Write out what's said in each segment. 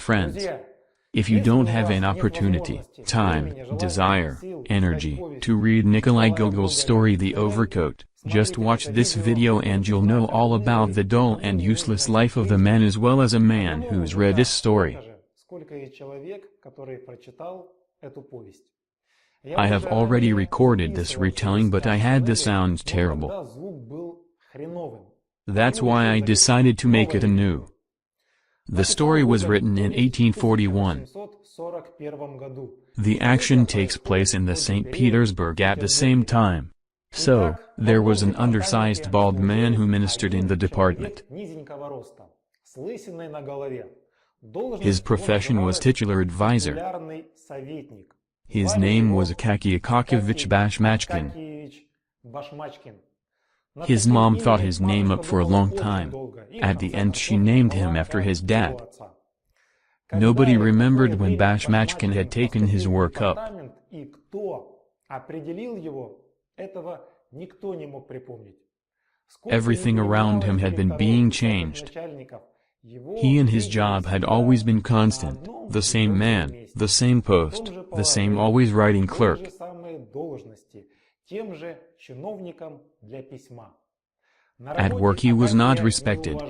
friends. If you don't have an opportunity, time, desire, energy, to read Nikolai Gogol's story The Overcoat, just watch this video and you'll know all about the dull and useless life of the man as well as a man who's read this story. I have already recorded this retelling, but I had the sound terrible. That's why I decided to make it anew. The story was written in 1841. The action takes place in the St. Petersburg at the same time. So, there was an undersized bald man who ministered in the department. His profession was titular advisor. His name was Akaky Bashmachkin. His mom thought his name up for a long time. At the end she named him after his dad. Nobody remembered when Bashmachkin had taken his work up. Everything around him had been being changed. He and his job had always been constant, the same man, the same post, the same always writing clerk. At work he was not respected.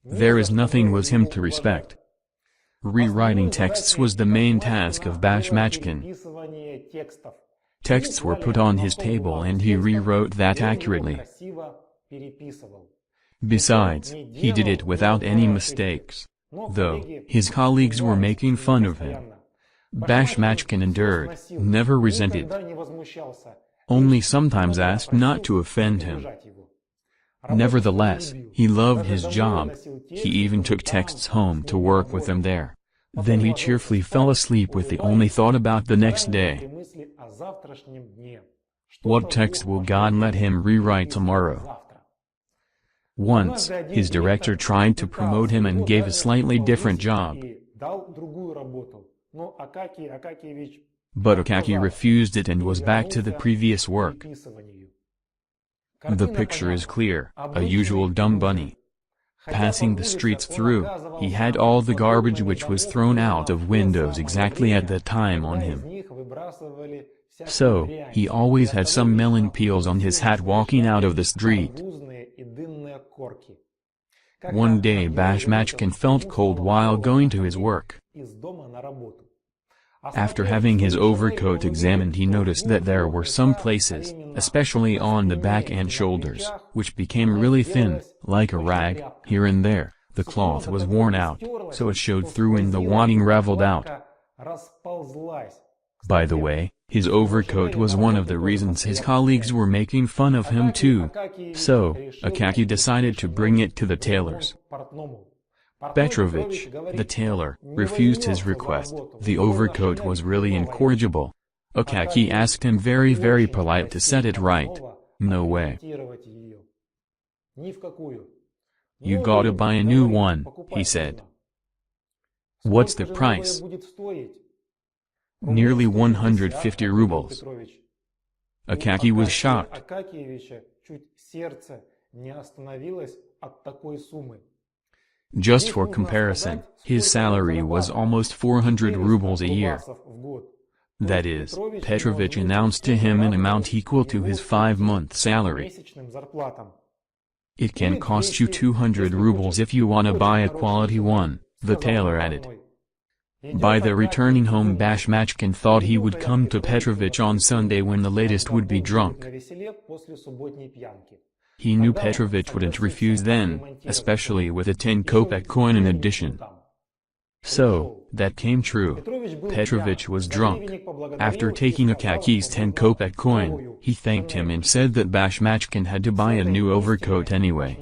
There is nothing was him to respect. Rewriting texts was the main task of Bashmachkin. Texts were put on his table and he rewrote that accurately. Besides, he did it without any mistakes. Though, his colleagues were making fun of him. Bashmachkin endured, never resented. Only sometimes asked not to offend him. Nevertheless, he loved his job. He even took texts home to work with them there. Then he cheerfully fell asleep with the only thought about the next day. What text will God let him rewrite tomorrow? Once, his director tried to promote him and gave a slightly different job. But Akaky refused it and was back to the previous work. The picture is clear, a usual dumb bunny. Passing the streets through, he had all the garbage which was thrown out of windows exactly at that time on him. So, he always had some melon peels on his hat walking out of the street. One day Bashmachkin felt cold while going to his work. After having his overcoat examined he noticed that there were some places, especially on the back and shoulders, which became really thin, like a rag. Here and there, the cloth was worn out, so it showed through and the wadding raveled out. By the way, his overcoat was one of the reasons his colleagues were making fun of him too. So, Akaky decided to bring it to the tailors. Petrovich, the tailor, refused his request. The overcoat was really incorrigible. Akaky asked him very polite to set it right. No way. You gotta buy a new one, he said. What's the price? Nearly 150 rubles. Akaky was shocked. Just for comparison, his salary was almost 400 rubles a year. That is, Petrovich announced to him an amount equal to his 5-month salary. It can cost you 200 rubles if you wanna buy a quality one, the tailor added. By the returning home Bashmachkin thought he would come to Petrovich on Sunday when the latest would be drunk. He knew Petrovich wouldn't refuse then, especially with a 10-kopeck coin in addition. So, that came true. Petrovich was drunk. After taking Akaky's 10-kopeck coin, he thanked him and said that Bashmachkin had to buy a new overcoat anyway.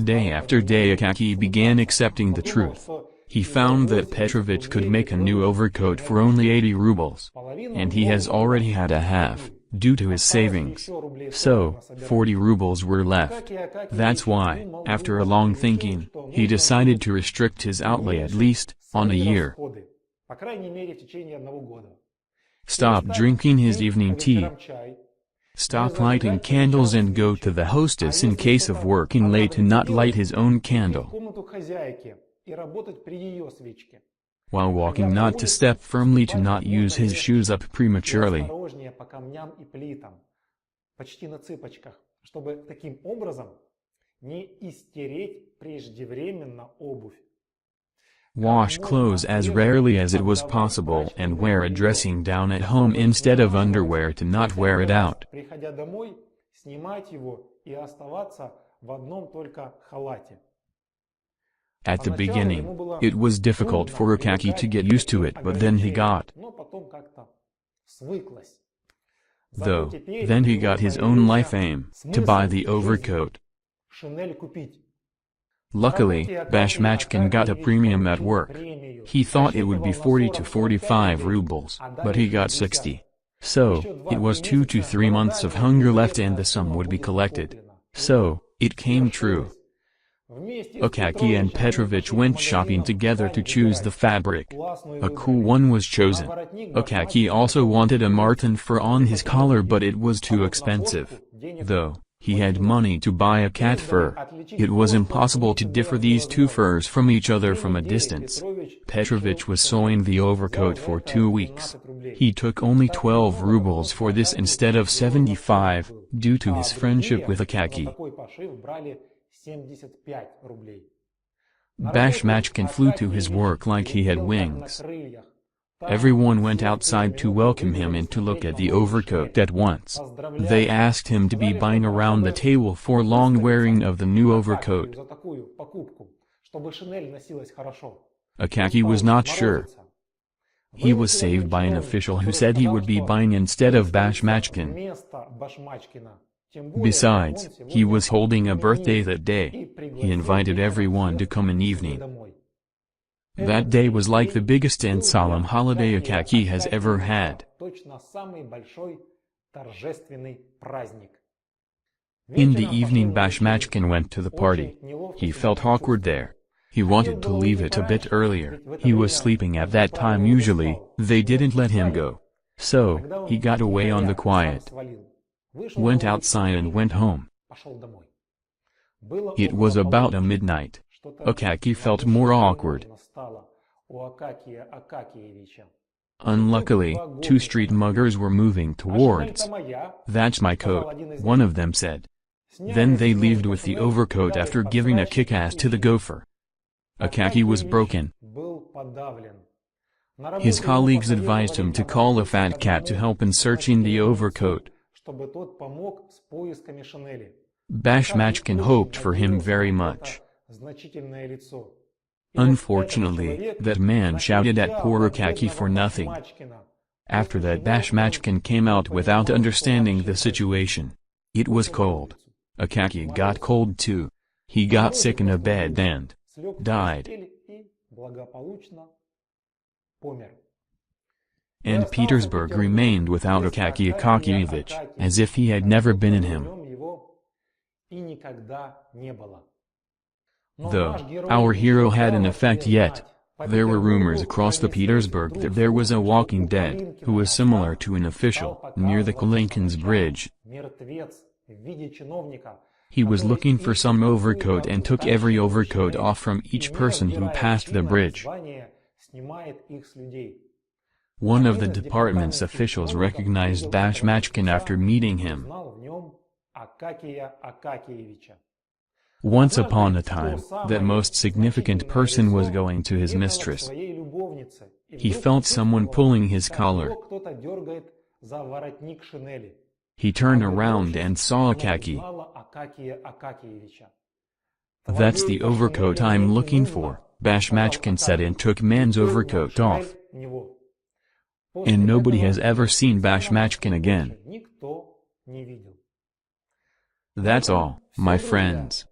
Day after day Akaky began accepting the truth. He found that Petrovich could make a new overcoat for only 80 rubles. And he has already had a half, due to his savings. So, 40 rubles were left. That's why, after a long thinking, he decided to restrict his outlay at least, on a year. Stop drinking his evening tea. Stop lighting candles and go to the hostess in case of working late and not light his own candle. While walking, not to step firmly, to not use his shoes up prematurely. Wash clothes as rarely as it was possible and wear a dressing down at home instead of underwear to not wear it out. At the beginning, it was difficult for Akaky to get used to it, but then he got. Then he got his own life aim, to buy the overcoat. Luckily, Bashmachkin got a premium at work. He thought it would be 40 to 45 rubles, but he got 60. So, it was 2 to 3 months of hunger left and the sum would be collected. So, it came true. Akaky and Petrovich went shopping together to choose the fabric. A cool one was chosen. Akaky also wanted a marten fur on his collar, but it was too expensive. Though he had money to buy a cat fur, it was impossible to differ these two furs from each other from a distance. Petrovich was sewing the overcoat for 2 weeks. He took only 12 rubles for this instead of 75, due to his friendship with Akaky. Bashmachkin flew to his work like he had wings. Everyone went outside to welcome him and to look at the overcoat at once. They asked him to be buying around the table for long wearing of the new overcoat. Akaky was not sure. He was saved by an official who said he would be buying instead of Bashmachkin. Besides, he was holding a birthday that day. He invited everyone to come in evening. That day was like the biggest and solemn holiday Akaky has ever had. In the evening, Bashmachkin went to the party. He felt awkward there. He wanted to leave it a bit earlier. He was sleeping at that time. Usually, they didn't let him go. So, he got away on the quiet. Went outside and went home. It was about midnight. Akaky felt more awkward. Unluckily, 2 street muggers were moving towards. "That's my coat," one of them said. Then they left with the overcoat after giving a kick-ass to the gopher. Akaky was broken. His colleagues advised him to call a fat cat to help in searching the overcoat. Bashmachkin hoped for him very much. Unfortunately, that man shouted at poor Akaky for nothing. After that, Bashmachkin came out without understanding the situation. It was cold. Akaky got cold too. He got sick in a bed and died. And Petersburg remained without Akaky Akakyevich, as if he had never been in him. Though our hero had an effect yet, there were rumors across the Petersburg that there was a walking dead, who was similar to an official, near the Kalinkins bridge. He was looking for some overcoat and took every overcoat off from each person who passed the bridge. One of the department's officials recognized Bashmachkin after meeting him. Once upon a time, that most significant person was going to his mistress. He felt someone pulling his collar. He turned around and saw Akaky. "That's the overcoat I'm looking for," Bashmachkin said, and took man's overcoat off. And nobody has ever seen Bashmachkin again. That's all, my friends.